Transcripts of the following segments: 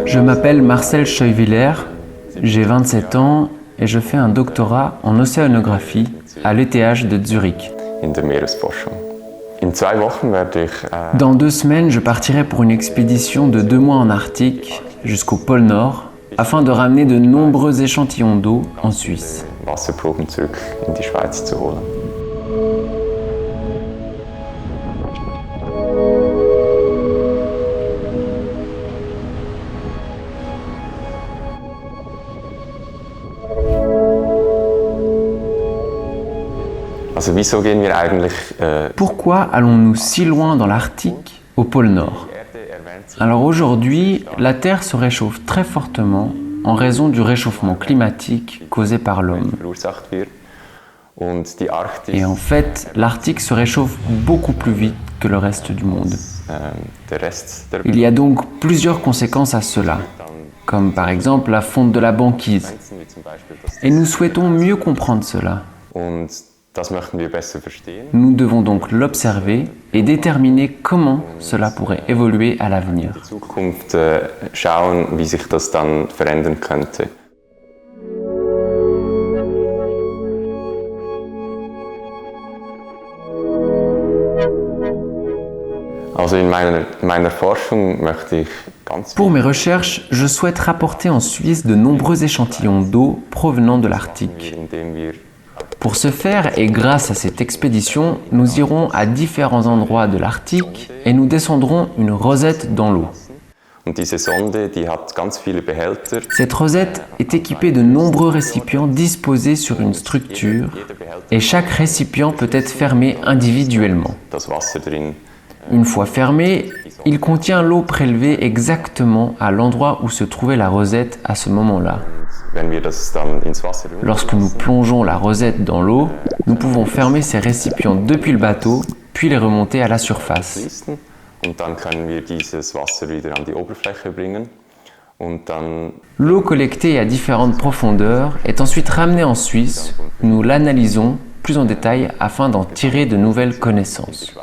Je m'appelle Marcel Scheuwiller, j'ai 27 ans et je fais un doctorat en océanographie à l'ETH de Zurich. Dans 2 semaines, je partirai pour une expédition de 2 mois en Arctique jusqu'au pôle Nord afin de ramener de nombreux échantillons d'eau en Suisse. Pourquoi allons-nous si loin dans l'Arctique, au pôle Nord? Alors aujourd'hui, la Terre se réchauffe très fortement en raison du réchauffement climatique causé par l'homme. Et en fait, l'Arctique se réchauffe beaucoup plus vite que le reste du monde. Il y a donc plusieurs conséquences à cela, comme par exemple la fonte de la banquise. Et nous souhaitons mieux comprendre cela. Nous devons donc l'observer et déterminer comment cela pourrait évoluer à l'avenir. Pour mes recherches, je souhaite rapporter en Suisse de nombreux échantillons d'eau provenant de l'Arctique. Pour ce faire, et grâce à cette expédition, nous irons à différents endroits de l'Arctique et nous descendrons une rosette dans l'eau. Cette rosette est équipée de nombreux récipients disposés sur une structure et chaque récipient peut être fermé individuellement. Une fois fermé, il contient l'eau prélevée exactement à l'endroit où se trouvait la rosette à ce moment-là. Lorsque nous plongeons la rosette dans l'eau, nous pouvons fermer ces récipients depuis le bateau, puis les remonter à la surface. L'eau collectée à différentes profondeurs est ensuite ramenée en Suisse, où nous l'analysons plus en détail afin d'en tirer de nouvelles connaissances.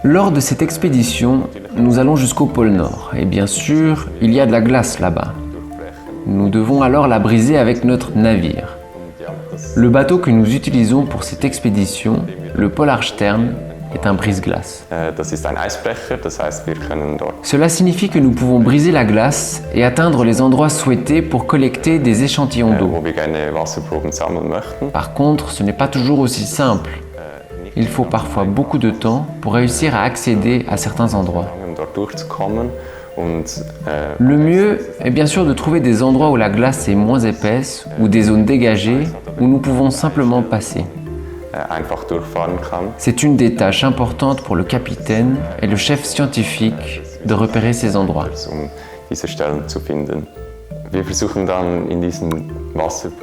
Lors de cette expédition, nous allons jusqu'au pôle Nord et bien sûr, il y a de la glace là-bas. Nous devons alors la briser avec notre navire. Le bateau que nous utilisons pour cette expédition, le Polarstern, est un brise-glace. Cela signifie que nous pouvons briser la glace et atteindre les endroits souhaités pour collecter des échantillons d'eau. Par contre, ce n'est pas toujours aussi simple. Il faut parfois beaucoup de temps pour réussir à accéder à certains endroits. Le mieux est bien sûr de trouver des endroits où la glace est moins épaisse ou des zones dégagées où nous pouvons simplement passer. C'est une des tâches importantes pour le capitaine et le chef scientifique de repérer ces endroits.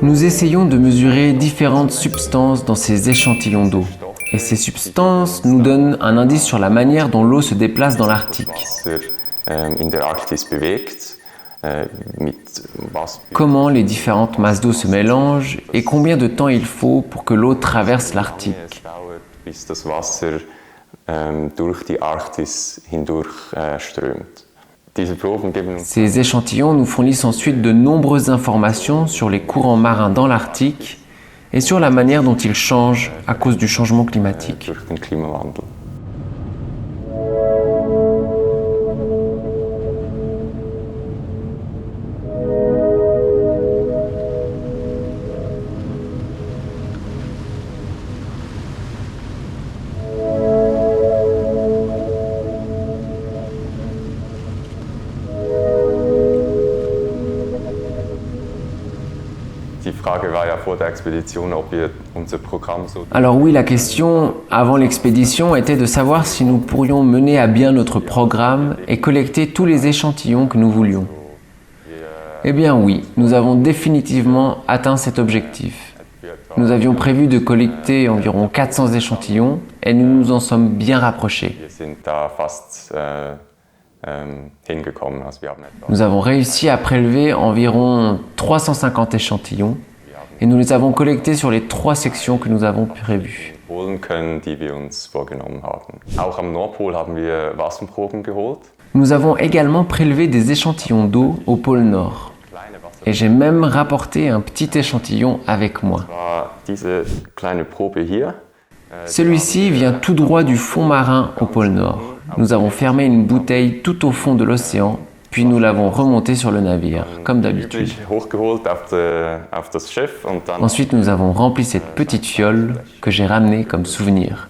Nous essayons de mesurer différentes substances dans ces échantillons d'eau. Et ces substances nous donnent un indice sur la manière dont l'eau se déplace dans l'Arctique. Comment les différentes masses d'eau se mélangent et combien de temps il faut pour que l'eau traverse l'Arctique. Ces échantillons nous fournissent ensuite de nombreuses informations sur les courants marins dans l'Arctique et sur la manière dont ils changent à cause du changement climatique. Alors oui, la question avant l'expédition était de savoir si nous pourrions mener à bien notre programme et collecter tous les échantillons que nous voulions. Eh bien oui, nous avons définitivement atteint cet objectif. Nous avions prévu de collecter environ 400 échantillons et nous nous en sommes bien rapprochés. Nous avons réussi à prélever environ 350 échantillons et nous les avons collectés sur les 3 sections que nous avons prévues. Nous avons également prélevé des échantillons d'eau au pôle Nord. Et j'ai même rapporté un petit échantillon avec moi. Celui-ci vient tout droit du fond marin au pôle Nord. Nous avons fermé une bouteille tout au fond de l'océan, puis nous l'avons remontée sur le navire, comme d'habitude. Ensuite, nous avons rempli cette petite fiole que j'ai ramenée comme souvenir.